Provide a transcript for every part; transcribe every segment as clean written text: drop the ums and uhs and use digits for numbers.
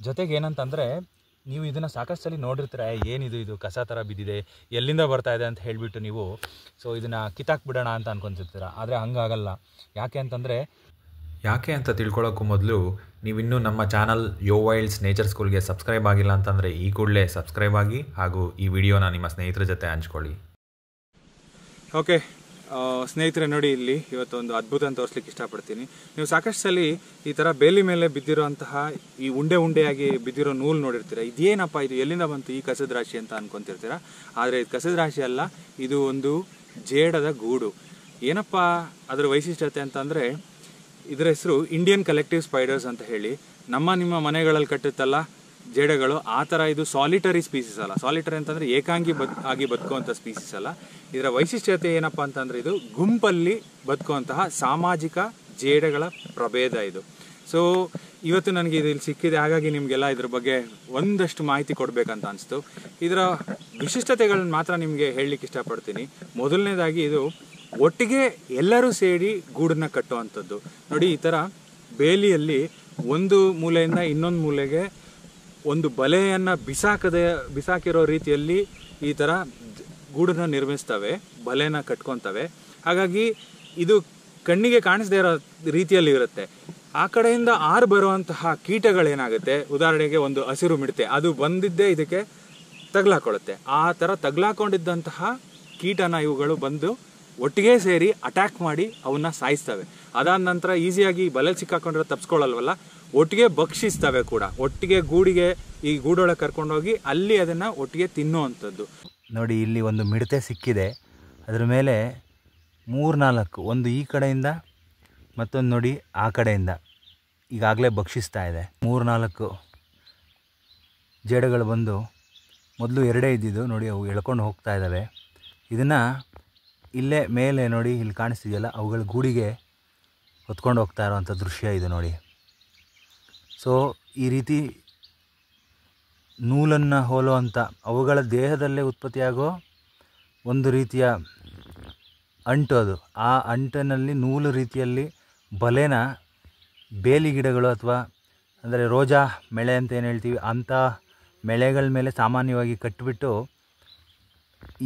ಜೊತೆಗೆ ಏನಂತಂದರೆ ನೀವು ಇದನ್ನು ಸಾಕಷ್ಟು ಸಲ ನೋಡಿರ್ತೀರ, ಏನಿದು ಇದು ಕಸ ಥರ ಬಿದ್ದಿದೆ, ಎಲ್ಲಿಂದ ಬರ್ತಾ ಇದೆ ಅಂತ ಹೇಳಿಬಿಟ್ಟು ನೀವು ಇದನ್ನು ಕಿತ್ತಾಕ್ಬಿಡೋಣ ಅಂತ ಅನ್ಕೊತಿರ್ತೀರ. ಆದರೆ ಹಂಗಾಗಲ್ಲ. ಯಾಕೆ ಅಂತ ತಿಳ್ಕೊಳ್ಳೋಕ್ಕೂ ಮೊದಲು ನೀವಿನ್ನೂ ನಮ್ಮ ಚಾನಲ್ ಯೋ ವೈಲ್ಡ್ಸ್ ನೇಚರ್ ಸ್ಕೂಲ್ಗೆ ಸಬ್ಸ್ಕ್ರೈಬ್ ಆಗಿಲ್ಲ ಅಂತಂದರೆ ಈ ಕೂಡಲೇ ಸಬ್ಸ್ಕ್ರೈಬ್ ಆಗಿ, ಹಾಗೂ ಈ ವಿಡಿಯೋನ ನಿಮ್ಮ ಸ್ನೇಹಿತರ ಜೊತೆ ಹಂಚ್ಕೊಳ್ಳಿ. ಓಕೆ ಸ್ನೇಹಿತರೆ, ನೋಡಿ ಇಲ್ಲಿ ಇವತ್ತೊಂದು ಅದ್ಭುತ ತೋರಿಸ್ಲಿಕ್ಕೆ ಇಷ್ಟಪಡ್ತೀನಿ. ನೀವು ಸಾಕಷ್ಟು ಸಲ ಈ ಥರ ಬೇಲಿ ಮೇಲೆ ಬಿದ್ದಿರೋಂತಹ ಈ ಉಂಡೆಯಾಗಿ ಬಿದ್ದಿರೋ ನೂಲು ನೋಡಿರ್ತೀರ. ಇದೇನಪ್ಪ, ಇದು ಎಲ್ಲಿಂದ ಬಂತು ಈ ಕಸದ ರಾಶಿ ಅಂತ ಅನ್ಕೊತಿರ್ತೀರ. ಆದರೆ ಇದು ಕಸದ ರಾಶಿ ಅಲ್ಲ, ಇದು ಒಂದು ಜೇಡದ ಗೂಡು. ಏನಪ್ಪ ಅದರ ವೈಶಿಷ್ಟ್ಯತೆ ಅಂತಂದರೆ, ಇದರ ಹೆಸರು ಇಂಡಿಯನ್ ಕಲೆಕ್ಟಿವ್ ಸ್ಪೈಡರ್ಸ್ ಅಂತ ಹೇಳಿ. ನಿಮ್ಮ ಮನೆಗಳಲ್ಲಿ ಕಟ್ಟುತ್ತಲ್ಲ ಜೇಡಗಳು, ಆ ಥರ ಇದು ಸಾಲಿಟರಿ ಸ್ಪೀಸೀಸ್ ಅಲ್ಲ. ಸಾಲಿಟರಿ ಅಂತಂದರೆ ಏಕಾಂಗಿ ಆಗಿ ಬದುಕುವಂಥ ಸ್ಪೀಸೀಸ್ ಅಲ್ಲ. ಇದರ ವೈಶಿಷ್ಟ್ಯತೆ ಏನಪ್ಪ ಅಂತಂದರೆ, ಇದು ಗುಂಪಲ್ಲಿ ಬದುಕುವಂತಹ ಸಾಮಾಜಿಕ ಜೇಡಗಳ ಪ್ರಭೇದ ಇದು. ಸೊ ಇವತ್ತು ನನಗೆ ಇದು ಇಲ್ಲಿ ಸಿಕ್ಕಿದೆ, ಹಾಗಾಗಿ ನಿಮಗೆಲ್ಲ ಇದ್ರ ಬಗ್ಗೆ ಒಂದಷ್ಟು ಮಾಹಿತಿ ಕೊಡಬೇಕಂತ ಅನಿಸ್ತು. ಇದರ ವಿಶಿಷ್ಟತೆಗಳನ್ನ ಮಾತ್ರ ನಿಮಗೆ ಹೇಳಲಿಕ್ಕೆ ಇಷ್ಟಪಡ್ತೀನಿ. ಮೊದಲನೇದಾಗಿ, ಇದು ಒಟ್ಟಿಗೆ ಎಲ್ಲರೂ ಸೇರಿ ಗೂಡನ್ನ ಕಟ್ಟುವಂಥದ್ದು. ನೋಡಿ, ಈ ಥರ ಬೇಲಿಯಲ್ಲಿ ಒಂದು ಮೂಲೆಯಿಂದ ಇನ್ನೊಂದು ಮೂಲೆಗೆ ಒಂದು ಬಲೆಯನ್ನು ಬಿಸಾಕಿರೋ ರೀತಿಯಲ್ಲಿ ಈ ಥರ ಗೂಡನ್ನ ನಿರ್ಮಿಸ್ತವೆ, ಬಲೆನ ಕಟ್ಕೊತವೆ. ಹಾಗಾಗಿ ಇದು ಕಣ್ಣಿಗೆ ಕಾಣಿಸದೇ ಇರೋ ರೀತಿಯಲ್ಲಿ ಇರುತ್ತೆ. ಆ ಕಡೆಯಿಂದ ಆರು ಬರುವಂತಹ ಕೀಟಗಳೇನಾಗುತ್ತೆ, ಉದಾಹರಣೆಗೆ ಒಂದು ಹಸಿರು ಮಿಡತೆ, ಅದು ಬಂದಿದ್ದೇ ಇದಕ್ಕೆ ತಗ್ಲಾಕೊಳ್ಳುತ್ತೆ. ಆ ಥರ ತಗ್ಲಾಕೊಂಡಿದ್ದಂತಹ ಕೀಟನ ಇವುಗಳು ಬಂದು ಒಟ್ಟಿಗೆ ಸೇರಿ ಅಟ್ಯಾಕ್ ಮಾಡಿ ಅವನ್ನ ಸಾಯಿಸ್ತವೆ. ಅದಾದ ನಂತರ ಈಸಿಯಾಗಿ ಬಲೆ ಸಿಕ್ಕಾಕೊಂಡಿರೋ ತಪ್ಪಿಸ್ಕೊಳ್ಳಲ್ವಲ್ಲ, ಒಟ್ಟಿಗೆ ಭಕ್ಷಿಸ್ತವೆ ಕೂಡ. ಒಟ್ಟಿಗೆ ಈ ಗೂಡೊಳಗೆ ಕರ್ಕೊಂಡೋಗಿ ಅಲ್ಲಿ ಅದನ್ನು ಒಟ್ಟಿಗೆ ತಿನ್ನುವಂಥದ್ದು. ನೋಡಿ, ಇಲ್ಲಿ ಒಂದು ಮಿಡತೆ ಸಿಕ್ಕಿದೆ. ಅದ್ರ ಮೇಲೆ 3-4, ಒಂದು ಈ ಕಡೆಯಿಂದ ಮತ್ತೊಂದು ನೋಡಿ ಆ ಕಡೆಯಿಂದ ಈಗಾಗಲೇ ಭಕ್ಷಿಸ್ತಾ ಇದೆ. 3-4 ಜೇಡಗಳು ಬಂದು, ಮೊದಲು 2 ಇದ್ದಿದ್ದು ನೋಡಿ, ಅವು ಎಳ್ಕೊಂಡು ಹೋಗ್ತಾ ಇದ್ದಾವೆ. ಇದನ್ನು ಇಲ್ಲೇ ಮೇಲೆ ನೋಡಿ, ಇಲ್ಲಿ ಕಾಣಿಸ್ತಿದೆಯಲ್ಲ, ಅವುಗಳ ಗೂಡಿಗೆ ಹೊತ್ಕೊಂಡು ಹೋಗ್ತಾ ಇರೋವಂಥ ದೃಶ್ಯ ಇದು ನೋಡಿ. ಸೊ ಈ ರೀತಿ ನೂಲನ್ನು ಹೋಲುವಂಥ, ಅವುಗಳ ದೇಹದಲ್ಲೇ ಉತ್ಪತ್ತಿಯಾಗೋ ಒಂದು ರೀತಿಯ ಅಂಟು ಅದು. ಆ ಅಂಟಿನಲ್ಲಿ ನೂಲು ರೀತಿಯಲ್ಲಿ ಬಲೆನ ಬೇಲಿ ಗಿಡಗಳು ಅಥವಾ ಅಂದರೆ ರೋಜಾ ಮೆಳೆ ಅಂತ ಏನು ಹೇಳ್ತೀವಿ, ಅಂಥ ಮೆಳೆಗಳ ಮೇಲೆ ಸಾಮಾನ್ಯವಾಗಿ ಕಟ್ಟಿಬಿಟ್ಟು,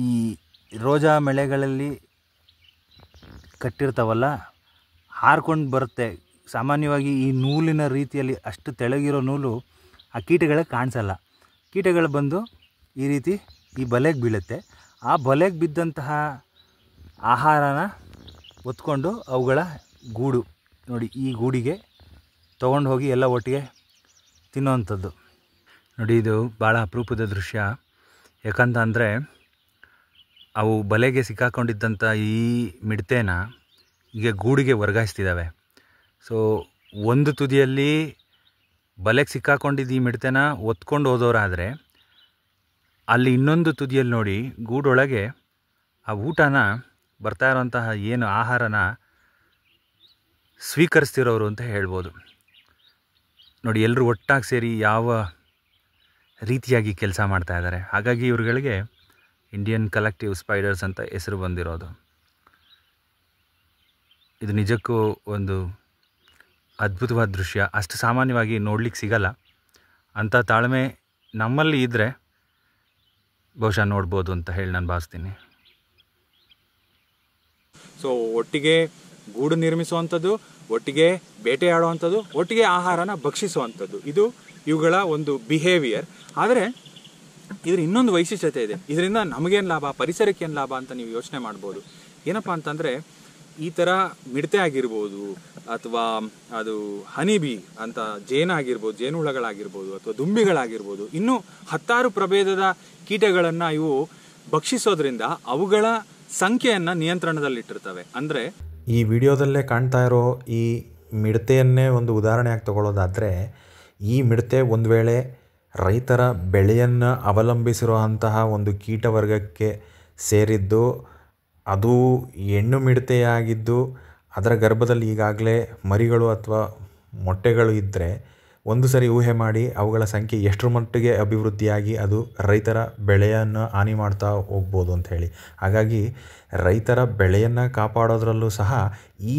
ಈ ರೋಜಾ ಮೆಳೆಗಳಲ್ಲಿ ಕಟ್ಟಿರ್ತಾವಲ್ಲ, ಹಾರ್ಕೊಂಡು ಬರುತ್ತೆ. ಸಾಮಾನ್ಯವಾಗಿ ಈ ನೂಲಿನ ರೀತಿಯಲ್ಲಿ ಅಷ್ಟು ತೆಳಗಿರೋ ನೂಲು ಆ ಕೀಟಗಳಿಗೆ ಕಾಣಿಸಲ್ಲ. ಕೀಟಗಳು ಬಂದು ಈ ರೀತಿ ಈ ಬಲೆಗೆ ಬೀಳುತ್ತೆ. ಆ ಬಲೆಗೆ ಬಿದ್ದಂತಹ ಆಹಾರನ ಹೊತ್ಕೊಂಡು ಅವುಗಳ ಗೂಡು ನೋಡಿ, ಈ ಗೂಡಿಗೆ ತೊಗೊಂಡು ಹೋಗಿ ಎಲ್ಲ ಒಟ್ಟಿಗೆ ತಿನ್ನೋವಂಥದ್ದು. ನೋಡಿ, ಇದು ಭಾಳ ಅಪರೂಪದ ದೃಶ್ಯ. ಯಾಕಂತಂದರೆ ಅವು ಬಲೆಗೆ ಸಿಕ್ಕಾಕೊಂಡಿದ್ದಂಥ ಈ ಮಿಡತೆನ ಈಗ ಗೂಡಿಗೆ ವರ್ಗಾಯಿಸ್ತಿದ್ದಾವೆ. ಸೊ ಒಂದು ತುದಿಯಲ್ಲಿ ಬಲೆಗೆ ಸಿಕ್ಕಾಕೊಂಡಿದ್ದು ಈ ಮಿಡತೆನ ಒತ್ಕೊಂಡು ಹೋದವರಾದರೆ, ಅಲ್ಲಿ ಇನ್ನೊಂದು ತುದಿಯಲ್ಲಿ ನೋಡಿ ಗೂಡೊಳಗೆ ಆ ಊಟನ ಬರ್ತಾ ಇರೋಂತಹ ಏನು ಆಹಾರನ ಸ್ವೀಕರಿಸ್ತಿರೋರು ಅಂತ ಹೇಳ್ಬೋದು. ನೋಡಿ, ಎಲ್ಲರೂ ಒಟ್ಟಾಗಿ ಸೇರಿ ಯಾವ ರೀತಿಯಾಗಿ ಕೆಲಸ ಮಾಡ್ತಾ ಇದ್ದಾರೆ. ಹಾಗಾಗಿ ಇವ್ರುಗಳಿಗೆ ಇಂಡಿಯನ್ ಕಲೆಕ್ಟಿವ್ ಸ್ಪೈಡರ್ಸ್ ಅಂತ ಹೆಸರು ಬಂದಿರೋದು. ಇದು ನಿಜಕ್ಕೂ ಒಂದು ಅದ್ಭುತವಾದ ದೃಶ್ಯ. ಅಷ್ಟು ಸಾಮಾನ್ಯವಾಗಿ ನೋಡ್ಲಿಕ್ಕೆ ಸಿಗಲ್ಲ. ಅಂಥ ತಾಳ್ಮೆ ನಮ್ಮಲ್ಲಿ ಇದ್ದರೆ ಬಹುಶಃ ನೋಡ್ಬೋದು ಅಂತ ಹೇಳಿ ನಾನು ಭಾವಿಸ್ತೀನಿ. ಸೊ ಒಟ್ಟಿಗೆ ಗೂಡು ನಿರ್ಮಿಸುವಂಥದ್ದು, ಒಟ್ಟಿಗೆ ಬೇಟೆಯಾಡುವಂಥದ್ದು, ಒಟ್ಟಿಗೆ ಆಹಾರನ ಭಕ್ಷಿಸುವಂಥದ್ದು, ಇದು ಇವುಗಳ ಒಂದು ಬಿಹೇವಿಯರ್. ಆದರೆ ಇದ್ರ ಇನ್ನೊಂದು ವೈಶಿಷ್ಟ್ಯತೆ ಇದೆ. ಇದರಿಂದ ನಮಗೇನು ಲಾಭ, ಪರಿಸರಕ್ಕೆ ಏನು ಲಾಭ ಅಂತ ನೀವು ಯೋಚನೆ ಮಾಡ್ಬೋದು. ಏನಪ್ಪ ಅಂತಂದರೆ, ಈ ಥರ ಮಿಡತೆ ಆಗಿರ್ಬೋದು, ಅಥವಾ ಅದು ಹನಿಬಿ ಅಂತ ಜೇನಾಗಿರ್ಬೋದು, ಜೇನುಹುಳಗಳಾಗಿರ್ಬೋದು, ಅಥವಾ ದುಂಬಿಗಳಾಗಿರ್ಬೋದು, ಇನ್ನೂ 10 ಪ್ರಭೇದದ ಕೀಟಗಳನ್ನು ಇವು ಭಕ್ಷಿಸೋದ್ರಿಂದ ಅವುಗಳ ಸಂಖ್ಯೆಯನ್ನು ನಿಯಂತ್ರಣದಲ್ಲಿಟ್ಟಿರ್ತವೆ. ಅಂದರೆ ಈ ವಿಡಿಯೋದಲ್ಲೇ ಕಾಣ್ತಾ ಇರೋ ಈ ಮಿಡತೆಯನ್ನೇ ಒಂದು ಉದಾಹರಣೆಯಾಗಿ ತಗೊಳ್ಳೋದಾದರೆ, ಈ ಮಿಡತೆ ಒಂದು ವೇಳೆ ರೈತರ ಬೆಳೆಯನ್ನು ಅವಲಂಬಿಸಿರುವಂತಹ ಒಂದು ಕೀಟವರ್ಗಕ್ಕೆ ಸೇರಿದ್ದು, ಅದು ಹೆಣ್ಣು ಮಿಡತೆಯಾಗಿದ್ದು ಅದರ ಗರ್ಭದಲ್ಲಿ ಈಗಾಗಲೇ ಮರಿಗಳು ಅಥವಾ ಮೊಟ್ಟೆಗಳು ಇದ್ದರೆ, ಒಂದು ಸರಿ ಊಹೆ ಮಾಡಿ ಅವುಗಳ ಸಂಖ್ಯೆ ಎಷ್ಟರ ಮಟ್ಟಿಗೆ ಅಭಿವೃದ್ಧಿಯಾಗಿ ಅದು ರೈತರ ಬೆಳೆಯನ್ನು ಹಾನಿ ಮಾಡ್ತಾ ಹೋಗ್ಬೋದು ಅಂತ ಹೇಳಿ. ಹಾಗಾಗಿ ರೈತರ ಬೆಳೆಯನ್ನು ಕಾಪಾಡೋದ್ರಲ್ಲೂ ಸಹ ಈ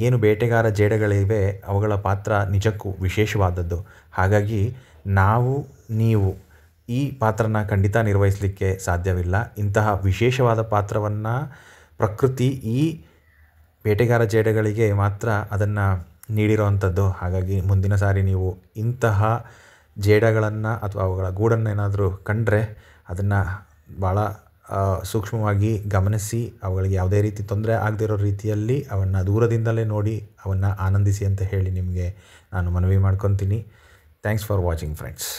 ಏನು ಬೇಟೆಗಾರ ಜೇಡಗಳಿವೆ ಅವುಗಳ ಪಾತ್ರ ನಿಜಕ್ಕೂ ವಿಶೇಷವಾದದ್ದು. ಹಾಗಾಗಿ ನೀವು ಈ ಪಾತ್ರನ ಖಂಡಿತ ನಿರ್ವಹಿಸಲಿಕ್ಕೆ ಸಾಧ್ಯವಿಲ್ಲ. ಇಂತಹ ವಿಶೇಷವಾದ ಪಾತ್ರವನ್ನು ಪ್ರಕೃತಿ ಈ ಬೇಟೆಗಾರ ಜೇಡಗಳಿಗೆ ಮಾತ್ರ ಅದನ್ನು ನೀಡಿರೋವಂಥದ್ದು. ಹಾಗಾಗಿ ಮುಂದಿನ ಸಾರಿ ನೀವು ಇಂತಹ ಜೇಡಗಳನ್ನು ಅಥವಾ ಅವುಗಳ ಗೂಡನ್ನು ಏನಾದರೂ ಕಂಡರೆ ಅದನ್ನು ಭಾಳ ಸೂಕ್ಷ್ಮವಾಗಿ ಗಮನಿಸಿ, ಅವುಗಳಿಗೆ ಯಾವುದೇ ರೀತಿ ತೊಂದರೆ ಆಗದಿರೋ ರೀತಿಯಲ್ಲಿ ಅವನ್ನು ದೂರದಿಂದಲೇ ನೋಡಿ ಅವನ್ನು ಆನಂದಿಸಿ ಅಂತ ಹೇಳಿ ನಿಮಗೆ ನಾನು ಮನವಿ ಮಾಡ್ಕೊತೀನಿ. Thanks for watching friends.